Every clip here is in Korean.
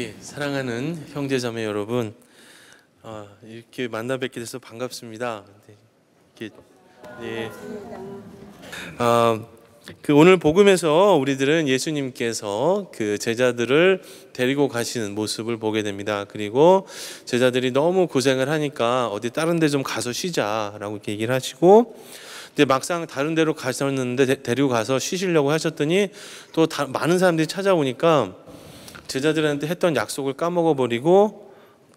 예, 사랑하는 형제자매 여러분, 이렇게 만나 뵙게 돼서 반갑습니다. 이렇게, 예, 그 오늘 복음에서 우리들은 예수님께서 그 제자들을 데리고 가시는 모습을 보게 됩니다. 그리고 제자들이 너무 고생을 하니까 어디 다른 데 좀 가서 쉬자라고 이렇게 얘기를 하시고, 근데 막상 다른 데로 가셨는데 데리고 가서 쉬시려고 하셨더니 또 많은 사람들이 찾아오니까 제자들한테 했던 약속을 까먹어 버리고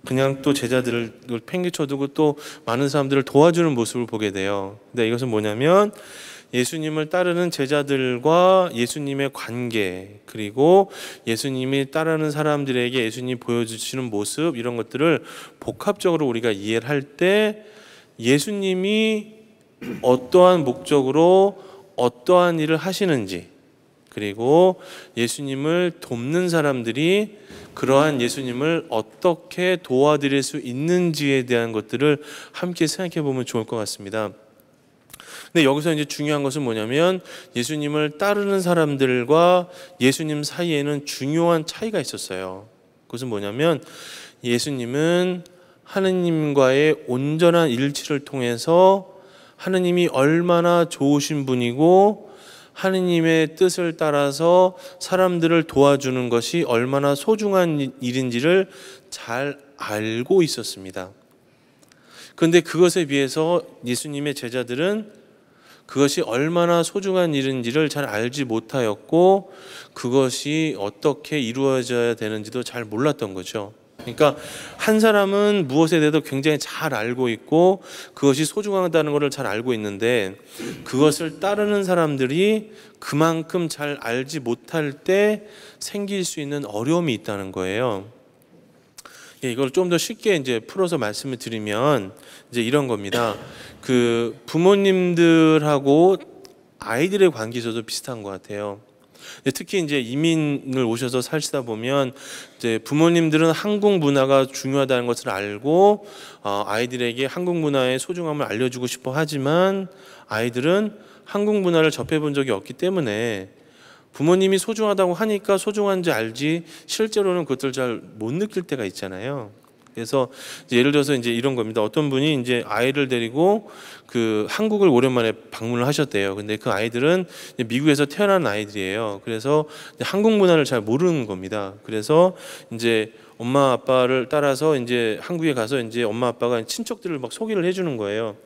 그냥 또 제자들을 팽개쳐두고 또 많은 사람들을 도와주는 모습을 보게 돼요. 근데 이것은 뭐냐면 예수님을 따르는 제자들과 예수님의 관계, 그리고 예수님이 따르는 사람들에게 예수님이 보여주시는 모습, 이런 것들을 복합적으로 우리가 이해를 할 때 예수님이 어떠한 목적으로 어떠한 일을 하시는지, 그리고 예수님을 돕는 사람들이 그러한 예수님을 어떻게 도와드릴 수 있는지에 대한 것들을 함께 생각해 보면 좋을 것 같습니다. 근데 여기서 이제 중요한 것은 뭐냐면 예수님을 따르는 사람들과 예수님 사이에는 중요한 차이가 있었어요. 그것은 뭐냐면 예수님은 하느님과의 온전한 일치를 통해서 하느님이 얼마나 좋으신 분이고 하느님의 뜻을 따라서 사람들을 도와주는 것이 얼마나 소중한 일인지를 잘 알고 있었습니다. 그런데 그것에 비해서 예수님의 제자들은 그것이 얼마나 소중한 일인지를 잘 알지 못하였고 그것이 어떻게 이루어져야 되는지도 잘 몰랐던 거죠. 그러니까 한 사람은 무엇에 대해서 굉장히 잘 알고 있고 그것이 소중하다는 것을 잘 알고 있는데 그것을 따르는 사람들이 그만큼 잘 알지 못할 때 생길 수 있는 어려움이 있다는 거예요. 이걸 좀 더 쉽게 이제 풀어서 말씀을 드리면 이제 이런 겁니다. 그 부모님들하고 아이들의 관계에서도 비슷한 것 같아요. 특히 이제 이민을 오셔서 살시다 보면 이제 부모님들은 한국 문화가 중요하다는 것을 알고 아이들에게 한국 문화의 소중함을 알려주고 싶어 하지만 아이들은 한국 문화를 접해본 적이 없기 때문에 부모님이 소중하다고 하니까 소중한지 알지 실제로는 그것을 잘 못 느낄 때가 있잖아요. 그래서 예를 들어서 이제 이런 겁니다. 어떤 분이 이제 아이를 데리고 그 한국을 오랜만에 방문을 하셨대요. 근데 그 아이들은 미국에서 태어난 아이들이에요. 그래서 한국 문화를 잘 모르는 겁니다. 그래서 이제 엄마 아빠를 따라서 이제 한국에 가서 이제 엄마 아빠가 친척들을 막 소개를 해주는 거예요.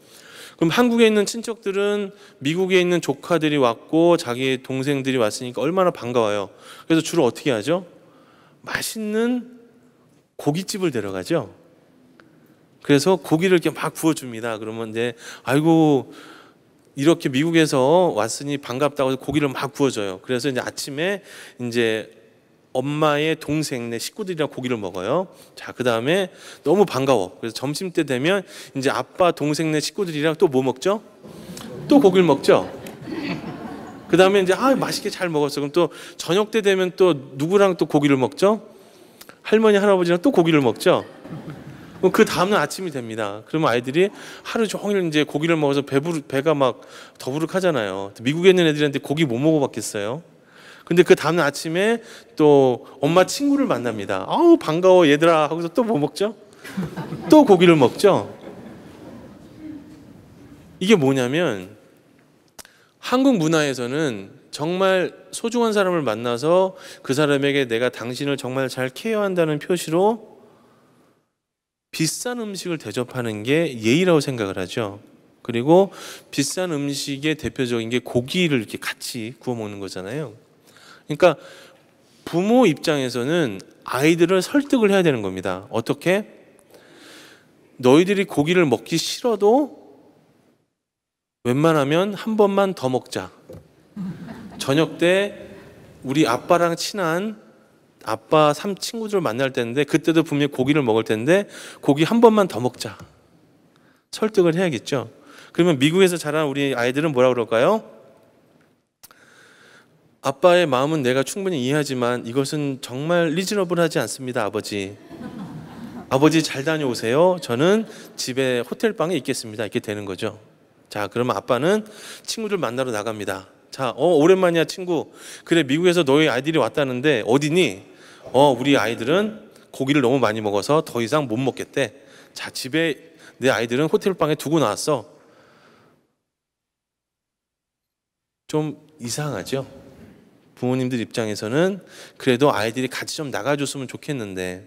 그럼 한국에 있는 친척들은 미국에 있는 조카들이 왔고 자기 동생들이 왔으니까 얼마나 반가워요. 그래서 주로 어떻게 하죠? 맛있는 고깃집을 데려가죠. 그래서 고기를 이렇게 막 구워줍니다. 그러면 이제 아이고 이렇게 미국에서 왔으니 반갑다고 해서 고기를 막 구워줘요. 그래서 이제 아침에 이제 엄마의 동생 내 식구들이랑 고기를 먹어요. 자, 그 다음에 너무 반가워. 그래서 점심 때 되면 이제 아빠 동생 내 식구들이랑 또 뭐 먹죠? 또 고기를 먹죠. 그 다음에 이제 맛있게 잘 먹었어. 그럼 또 저녁 때 되면 또 누구랑 또 고기를 먹죠? 할머니 할아버지랑 또 고기를 먹죠. 그 다음날 아침이 됩니다. 그러면 아이들이 하루 종일 이제 고기를 먹어서 배가 막 더부룩하잖아요. 미국에 있는 애들한테 고기 못 먹어봤겠어요. 근데 그 다음날 아침에 또 엄마 친구를 만납니다. 아우 반가워 얘들아 하고서 또 뭐 먹죠? 또 고기를 먹죠. 이게 뭐냐면 한국 문화에서는 정말 소중한 사람을 만나서 그 사람에게 내가 당신을 정말 잘 케어한다는 표시로 비싼 음식을 대접하는 게 예의라고 생각을 하죠. 그리고 비싼 음식의 대표적인 게 고기를 이렇게 같이 구워 먹는 거잖아요. 그러니까 부모 입장에서는 아이들을 설득을 해야 되는 겁니다. 어떻게? 너희들이 고기를 먹기 싫어도 웬만하면 한 번만 더 먹자. 저녁 때 우리 아빠랑 친한 아빠 친구들을 만날 때인데 그때도 분명히 고기를 먹을 텐데 고기 한 번만 더 먹자. 설득을 해야겠죠. 그러면 미국에서 자란 우리 아이들은 뭐라 그럴까요? 아빠의 마음은 내가 충분히 이해하지만 이것은 정말 리즈너블하지 않습니다, 아버지. 아버지 잘 다녀오세요. 저는 집에 호텔방에 있겠습니다. 이렇게 되는 거죠. 자, 그러면 아빠는 친구들 만나러 나갑니다. 자, 오랜만이야 친구. 그래 미국에서 너희 아이들이 왔다는데 어디니? 우리 아이들은 고기를 너무 많이 먹어서 더 이상 못 먹겠대. 자, 집에 내 아이들은 호텔방에 두고 나왔어. 좀 이상하죠? 부모님들 입장에서는 그래도 아이들이 같이 좀 나가줬으면 좋겠는데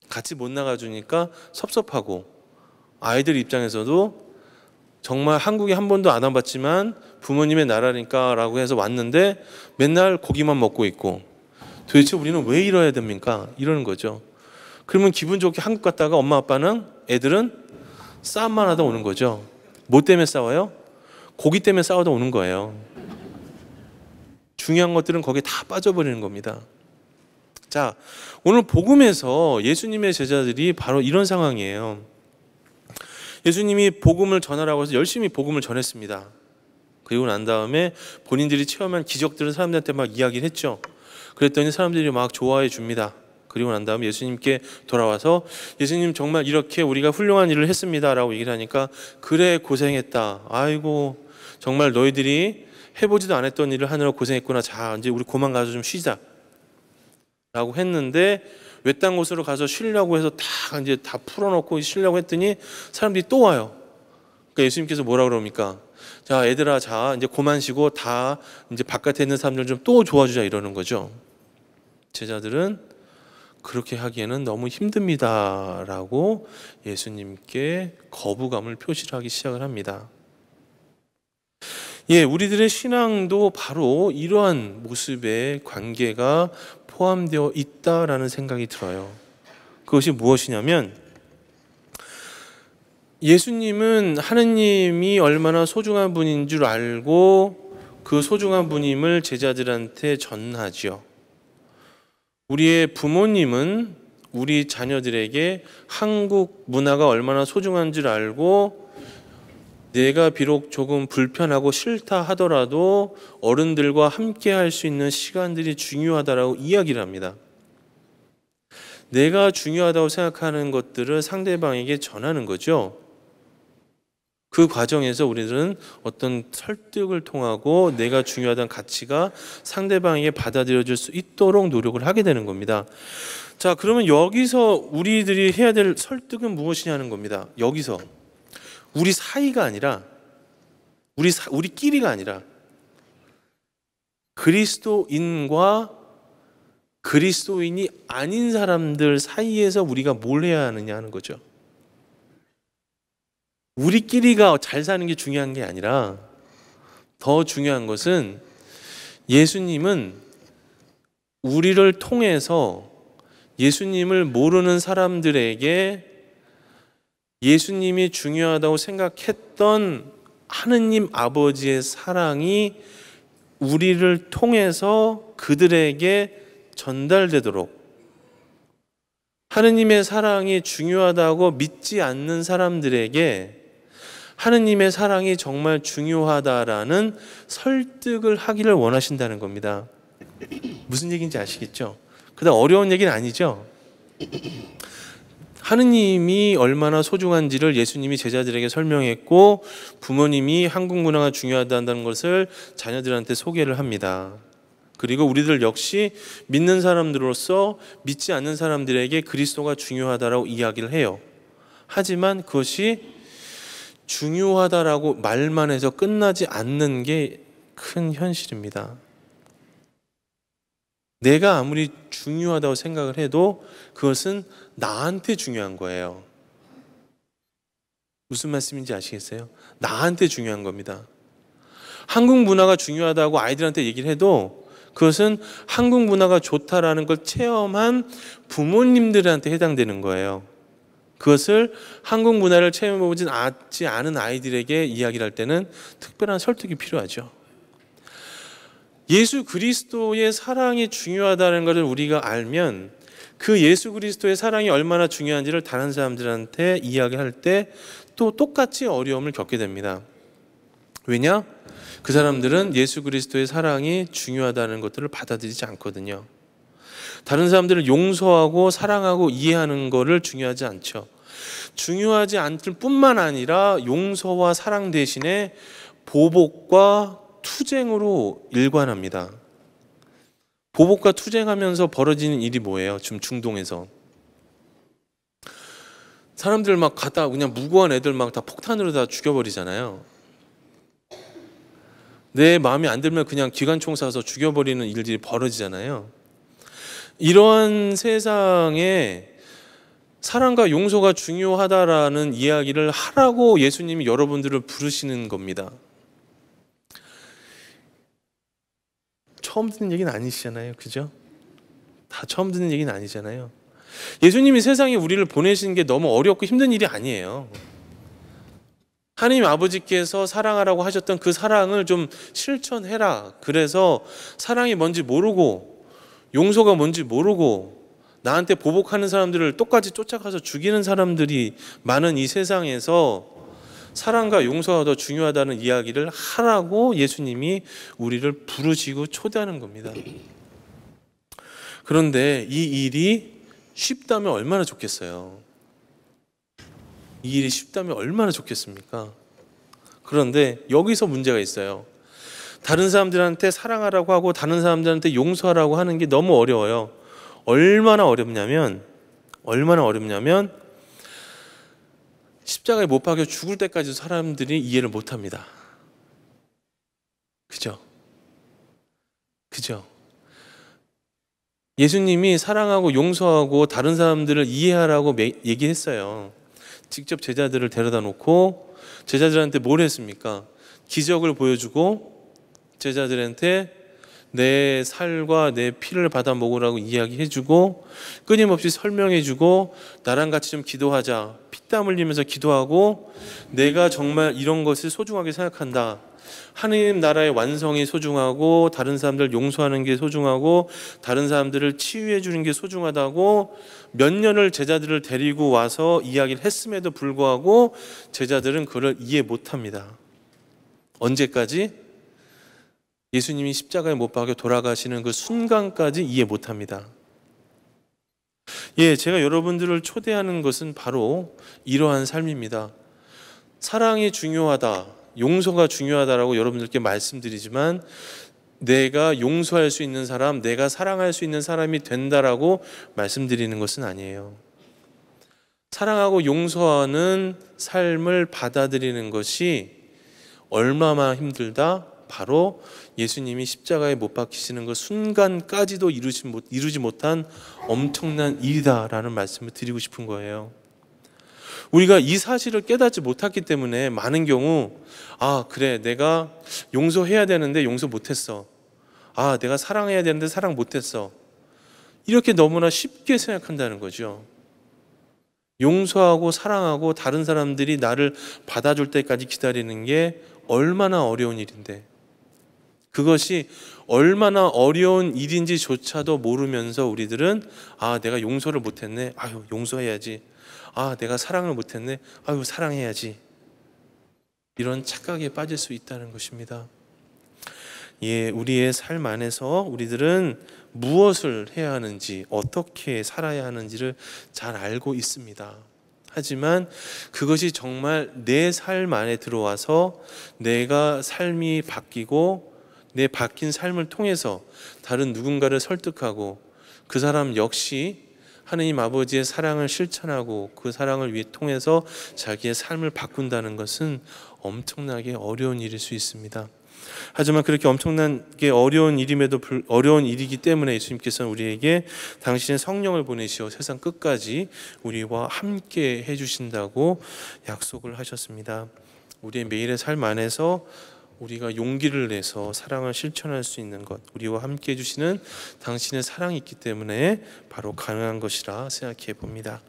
같이 못 나가주니까 섭섭하고, 아이들 입장에서도 정말 한국에 한 번도 안 와봤지만 부모님의 나라니까 라고 해서 왔는데 맨날 고기만 먹고 있고, 도대체 우리는 왜 이러야 됩니까? 이러는 거죠. 그러면 기분 좋게 한국 갔다가 엄마 아빠는, 애들은 싸움만 하다 오는 거죠. 뭐 때문에 싸워요? 고기 때문에 싸우다 오는 거예요. 중요한 것들은 거기에 다 빠져버리는 겁니다. 자, 오늘 복음에서 예수님의 제자들이 바로 이런 상황이에요. 예수님이 복음을 전하라고 해서 열심히 복음을 전했습니다. 그리고 난 다음에 본인들이 체험한 기적들을 사람들한테 막 이야기를 했죠. 그랬더니 사람들이 막 좋아해 줍니다. 그리고 난 다음에 예수님께 돌아와서, 예수님 정말 이렇게 우리가 훌륭한 일을 했습니다 라고 얘기를 하니까, 그래 고생했다. 아이고 정말 너희들이 해보지도 않았던 일을 하느라 고생했구나. 자, 이제 우리 그만 가서 좀 쉬자 라고 했는데, 외딴 곳으로 가서 쉬려고 해서 이제 다 풀어놓고 쉬려고 했더니 사람들이 또 와요. 그러니까 예수님께서 뭐라 그럽니까? 자, 얘들아, 자 이제 그만 쉬고 다 이제 바깥에 있는 사람들 좀 또 도와주자 이러는 거죠. 제자들은 그렇게 하기에는 너무 힘듭니다 라고 예수님께 거부감을 표시하기 시작을 합니다. 예, 우리들의 신앙도 바로 이러한 모습의 관계가 포함되어 있다라는 생각이 들어요. 그것이 무엇이냐면, 예수님은 하느님이 얼마나 소중한 분인 줄 알고 그 소중한 분임을 제자들한테 전하죠. 우리의 부모님은 우리 자녀들에게 한국 문화가 얼마나 소중한 줄 알고, 내가 비록 조금 불편하고 싫다 하더라도 어른들과 함께 할 수 있는 시간들이 중요하다라고 이야기를 합니다. 내가 중요하다고 생각하는 것들을 상대방에게 전하는 거죠. 그 과정에서 우리들은 어떤 설득을 통하고 내가 중요하다는 가치가 상대방에게 받아들여질 수 있도록 노력을 하게 되는 겁니다. 자, 그러면 여기서 우리들이 해야 될 설득은 무엇이냐는 겁니다. 여기서 우리 사이가 아니라, 우리끼리가 아니라 그리스도인과 그리스도인이 아닌 사람들 사이에서 우리가 뭘 해야 하느냐 하는 거죠. 우리끼리가 잘 사는 게 중요한 게 아니라, 더 중요한 것은 예수님은 우리를 통해서 예수님을 모르는 사람들에게 예수님이 중요하다고 생각했던 하느님 아버지의 사랑이 우리를 통해서 그들에게 전달되도록, 하느님의 사랑이 중요하다고 믿지 않는 사람들에게 하느님의 사랑이 정말 중요하다라는 설득을 하기를 원하신다는 겁니다. 무슨 얘기인지 아시겠죠? 그다음 어려운 얘기는 아니죠. 하느님이 얼마나 소중한지를 예수님이 제자들에게 설명했고, 부모님이 한국 문화가 중요하다는 것을 자녀들한테 소개를 합니다. 그리고 우리들 역시 믿는 사람들로서 믿지 않는 사람들에게 그리스도가 중요하다라고 이야기를 해요. 하지만 그것이 중요하다라고 말만 해서 끝나지 않는 게 큰 현실입니다. 내가 아무리 중요하다고 생각을 해도 그것은 나한테 중요한 거예요. 무슨 말씀인지 아시겠어요? 나한테 중요한 겁니다. 한국 문화가 중요하다고 아이들한테 얘기를 해도 그것은 한국 문화가 좋다라는 걸 체험한 부모님들한테 해당되는 거예요. 그것을 한국 문화를 체험해보지 않은 아이들에게 이야기를 할 때는 특별한 설득이 필요하죠. 예수 그리스도의 사랑이 중요하다는 것을 우리가 알면 그 예수 그리스도의 사랑이 얼마나 중요한지를 다른 사람들한테 이야기할 때 또 똑같이 어려움을 겪게 됩니다. 왜냐? 그 사람들은 예수 그리스도의 사랑이 중요하다는 것들을 받아들이지 않거든요. 다른 사람들을 용서하고 사랑하고 이해하는 것을 중요하지 않죠. 중요하지 않을 뿐만 아니라 용서와 사랑 대신에 보복과 투쟁으로 일관합니다. 보복과 투쟁하면서 벌어지는 일이 뭐예요? 지금 중동에서 사람들 막 갖다 그냥 무고한 애들 막 다 폭탄으로 다 죽여버리잖아요. 내 마음에 안 들면 그냥 기관총 쏴서 죽여버리는 일들이 벌어지잖아요. 이러한 세상에 사랑과 용서가 중요하다라는 이야기를 하라고 예수님이 여러분들을 부르시는 겁니다. 처음 듣는 얘기는 아니시잖아요. 그죠? 다 처음 듣는 얘기는 아니잖아요. 예수님이 세상에 우리를 보내신 게 너무 어렵고 힘든 일이 아니에요. 하나님 아버지께서 사랑하라고 하셨던 그 사랑을 좀 실천해라. 그래서 사랑이 뭔지 모르고 용서가 뭔지 모르고 나한테 보복하는 사람들을 똑같이 쫓아가서 죽이는 사람들이 많은 이 세상에서 사랑과 용서가 더 중요하다는 이야기를 하라고 예수님이 우리를 부르시고 초대하는 겁니다. 그런데 이 일이 쉽다면 얼마나 좋겠어요. 이 일이 쉽다면 얼마나 좋겠습니까? 그런데 여기서 문제가 있어요. 다른 사람들한테 사랑하라고 하고 다른 사람들한테 용서하라고 하는 게 너무 어려워요. 얼마나 어렵냐면 십자가에 못 박혀 죽을 때까지 사람들이 이해를 못 합니다. 그죠? 예수님이 사랑하고 용서하고 다른 사람들을 이해하라고 얘기했어요. 직접 제자들을 데려다 놓고 제자들한테 뭘 했습니까? 기적을 보여주고 제자들한테 내 살과 내 피를 받아 먹으라고 이야기해주고 끊임없이 설명해주고 나랑 같이 좀 기도하자. 피땀 흘리면서 기도하고 내가 정말 이런 것을 소중하게 생각한다. 하느님 나라의 완성이 소중하고 다른 사람들 용서하는 게 소중하고 다른 사람들을 치유해 주는 게 소중하다고 몇 년을 제자들을 데리고 와서 이야기를 했음에도 불구하고 제자들은 그걸 이해 못합니다. 언제까지? 예수님이 십자가에 못 박혀 돌아가시는 그 순간까지 이해 못합니다. 제가 여러분들을 초대하는 것은 바로 이러한 삶입니다. 사랑이 중요하다, 용서가 중요하다라고 여러분들께 말씀드리지만 내가 용서할 수 있는 사람, 내가 사랑할 수 있는 사람이 된다라고 말씀드리는 것은 아니에요. 사랑하고 용서하는 삶을 받아들이는 것이 얼마나 힘들다? 바로 예수님이 십자가에 못 박히시는 그 순간까지도 이루지 못한 엄청난 일이다라는 말씀을 드리고 싶은 거예요. 우리가 이 사실을 깨닫지 못했기 때문에 많은 경우 그래 내가 용서해야 되는데 용서 못했어. 내가 사랑해야 되는데 사랑 못했어. 이렇게 너무나 쉽게 생각한다는 거죠. 용서하고 사랑하고 다른 사람들이 나를 받아줄 때까지 기다리는 게 얼마나 어려운 일인데 그것이 얼마나 어려운 일인지조차도 모르면서 우리들은 내가 용서를 못했네. 용서해야지. 내가 사랑을 못했네. 사랑해야지. 이런 착각에 빠질 수 있다는 것입니다. 우리의 삶 안에서 우리들은 무엇을 해야 하는지 어떻게 살아야 하는지를 잘 알고 있습니다. 하지만 그것이 정말 내 삶 안에 들어와서 내가 삶이 바뀌고 내 바뀐 삶을 통해서 다른 누군가를 설득하고 그 사람 역시 하느님 아버지의 사랑을 실천하고 그 사랑을 통해서 자기의 삶을 바꾼다는 것은 엄청나게 어려운 일일 수 있습니다. 하지만 그렇게 엄청나게 어려운 일이기 때문에 예수님께서는 우리에게 당신의 성령을 보내시어 세상 끝까지 우리와 함께 해주신다고 약속을 하셨습니다. 우리의 매일의 삶 안에서 우리가 용기를 내서 사랑을 실천할 수 있는 것, 우리와 함께 해주시는 당신의 사랑이 있기 때문에 바로 가능한 것이라 생각해 봅니다.